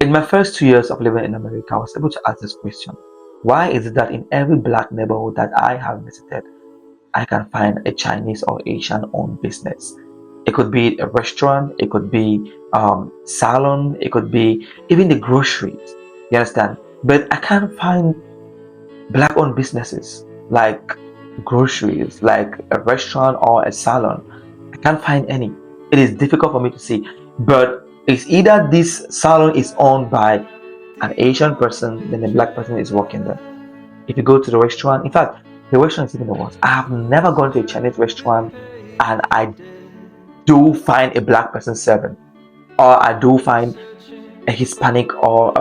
In my first 2 years of living in America, I was able to ask this question. Why is it that in every black neighborhood that I have visited, I can find a Chinese or Asian owned business? It could be a restaurant, it could be salon, it could be even the groceries. You understand? But I can't find black owned businesses like groceries, like a restaurant or a salon. I can't find any. It is difficult for me to see. But it's either this salon is owned by an Asian person, then a black person is working there. If you go to the restaurant, in fact, the restaurant is even the worst. I have never gone to a Chinese restaurant and I do find a black person serving, or I do find a Hispanic or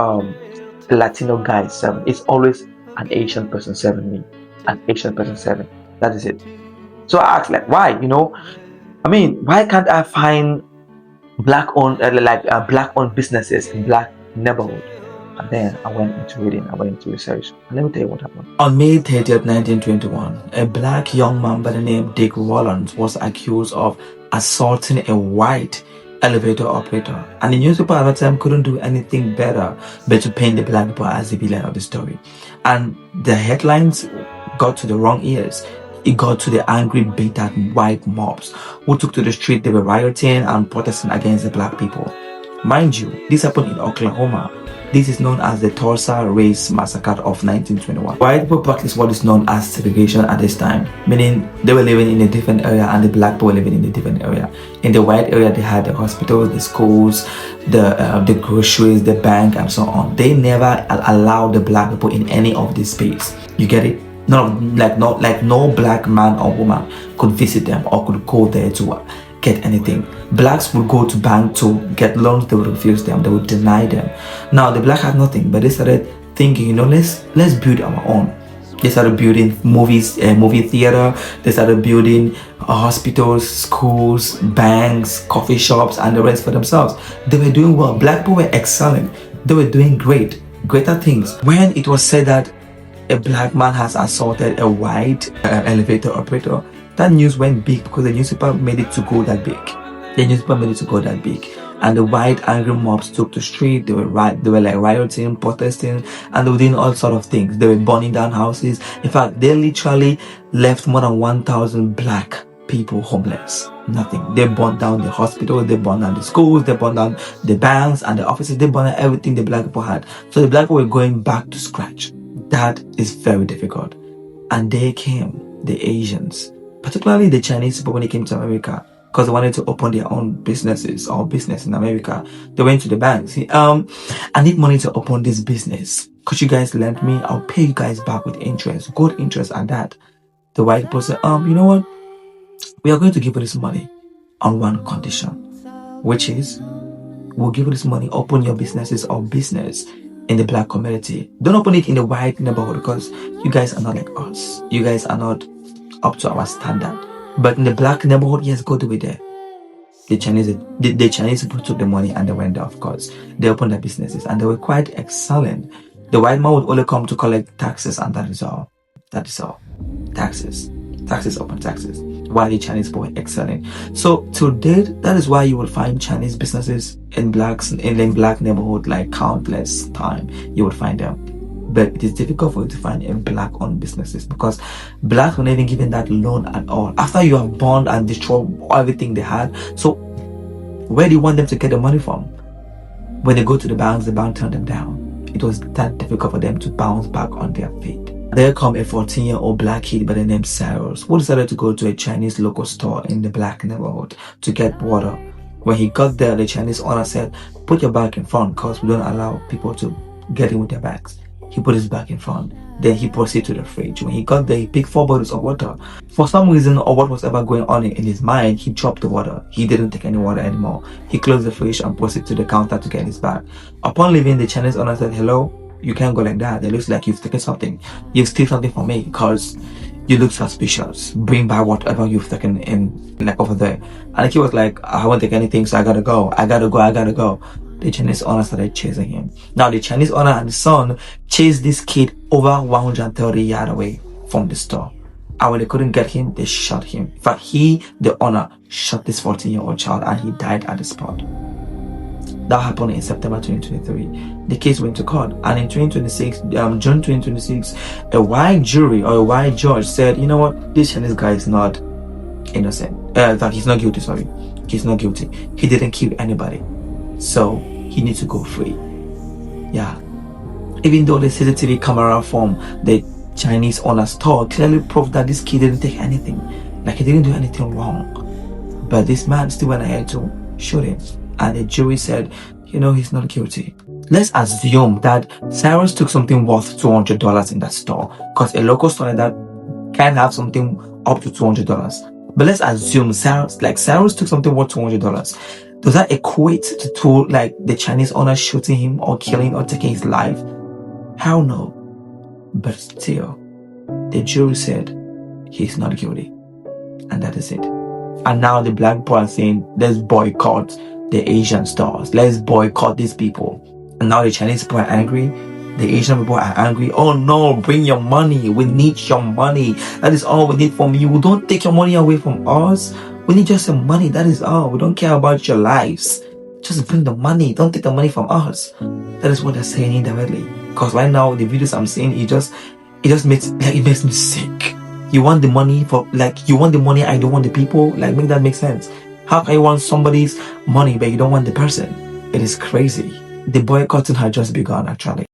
Latino guy serving. It's always an Asian person serving me, an Asian person serving. That is it. So I asked, like, why? I mean, why can't I find black owned businesses in black neighborhood? And then I went into reading, I went into research. And let me tell you what happened. On May 30th, 1921, a black young man by the name Dick Rollins was accused of assaulting a white elevator operator. And the newspaper at the time couldn't do anything better but to paint the black people as the villain of the story. And the headlines got to the wrong ears. It got to the angry, bitter white mobs who took to the street. They were rioting and protesting against the black people. Mind you, this happened in Oklahoma. This is known as the Tulsa Race Massacre of 1921. White people practiced what is known as segregation at this time, meaning they were living in a different area and the black people were living in a different area. In the white area, they had the hospitals, the schools, the groceries, the bank, and so on. They never allowed the black people in any of this space. You get it? No black man or woman could visit them or could go there to get anything. Blacks would go to bank to get loans. They would refuse them. They would deny them. Now the black had nothing, but they started thinking, let's build our own. They started building movie theater. They started building hospitals, schools, banks, coffee shops, and the rest for themselves. They were doing well. Black people were excelling. They were doing greater things. When it was said that a black man has assaulted a white elevator operator, that news went big because the newspaper made it to go that big. And the white angry mobs took the street. They were like rioting, protesting, and they were doing all sort of things. They were burning down houses. In fact, they literally left more than 1,000 black people homeless. Nothing. They burned down the hospitals, they burned down the schools, they burned down the banks and the offices, they burned down everything the black people had. So the black people were going back to scratch. That is very difficult. And there came the Asians, particularly the Chinese people when they came to America, because they wanted to open their own businesses or business in America. They went to the banks. I need money to open this business. Could you guys lend me? I'll pay you guys back with interest, good interest at that. The white people said, you know what? We are going to give you this money on one condition, which is we'll give you this money, open your businesses or business in the black community. Don't open it in the white neighborhood because you guys are not like us. You guys are not up to our standard. But in the black neighborhood, yes, go do it there. The Chinese people took the money and they went there, of course. They opened their businesses and they were quite excellent. The white man would only come to collect taxes, and that is all. Taxes upon taxes. While the Chinese people were excellent. So to date, that is why you will find Chinese businesses in black neighborhood like countless time. You would find them. But it is difficult for you to find a black-owned businesses because blacks were not even given that loan at all. After you have burned and destroyed everything they had, so where do you want them to get the money from? When they go to the banks, the bank turned them down. It was that difficult for them to bounce back on their feet. There come a 14-year-old black kid by the name Cyrus, who decided to go to a Chinese local store in the black neighborhood to get water. When he got there, the Chinese owner said, "Put your bag in front because we don't allow people to get in with their bags." He put his bag in front. Then he proceeded to the fridge. When he got there, he picked 4 bottles of water. For some reason or what was ever going on in his mind, he dropped the water. He didn't take any water anymore. He closed the fridge and proceeded to the counter to get his bag. Upon leaving, the Chinese owner said, "Hello, you can't go like that. It looks like you've taken something. You've steal something from me because you look suspicious. Bring back whatever you've taken in like over there." And he was like, "I won't take anything, so I gotta go. The Chinese owner started chasing him. Now the Chinese owner and his son chased this kid over 130 yards away from the store. And when they couldn't get him, they shot him. In fact, the owner, shot this 14-year-old child and he died at the spot. That happened in September 2023. The case went to court, and in 2026, June 2026, a white jury or a white judge said, you know what, this Chinese guy is not innocent. That he's not guilty. Sorry, he's not guilty. He didn't kill anybody, so he needs to go free. Yeah. Even though the CCTV camera from the Chinese owner store clearly proved that this kid didn't take anything, like he didn't do anything wrong, but this man still went ahead to shoot him, and the jury said, you know, he's not guilty. Let's assume that Cyrus took something worth $200 in that store, because a local store like that can have something up to $200. But let's assume Cyrus took something worth $200. Does that equate to like the Chinese owner shooting him or killing or taking his life? Hell no. But still, the jury said he's not guilty, and that is it. And now the black people are saying, let's boycott the Asian stores, let's boycott these people. And now the Chinese people are angry, the Asian people are angry. Oh no, bring your money, we need your money, that is all we need from you. Don't take your money away from us, we need just some money, that is all. We don't care about your lives, just bring the money, don't take the money from us. That is what they're saying indirectly. Because right now the videos I'm seeing, it just makes me sick. You want the money I don't want the people? Like, make that make sense. How can you want somebody's money but you don't want the person? It is crazy. The boycotting had just begun, actually.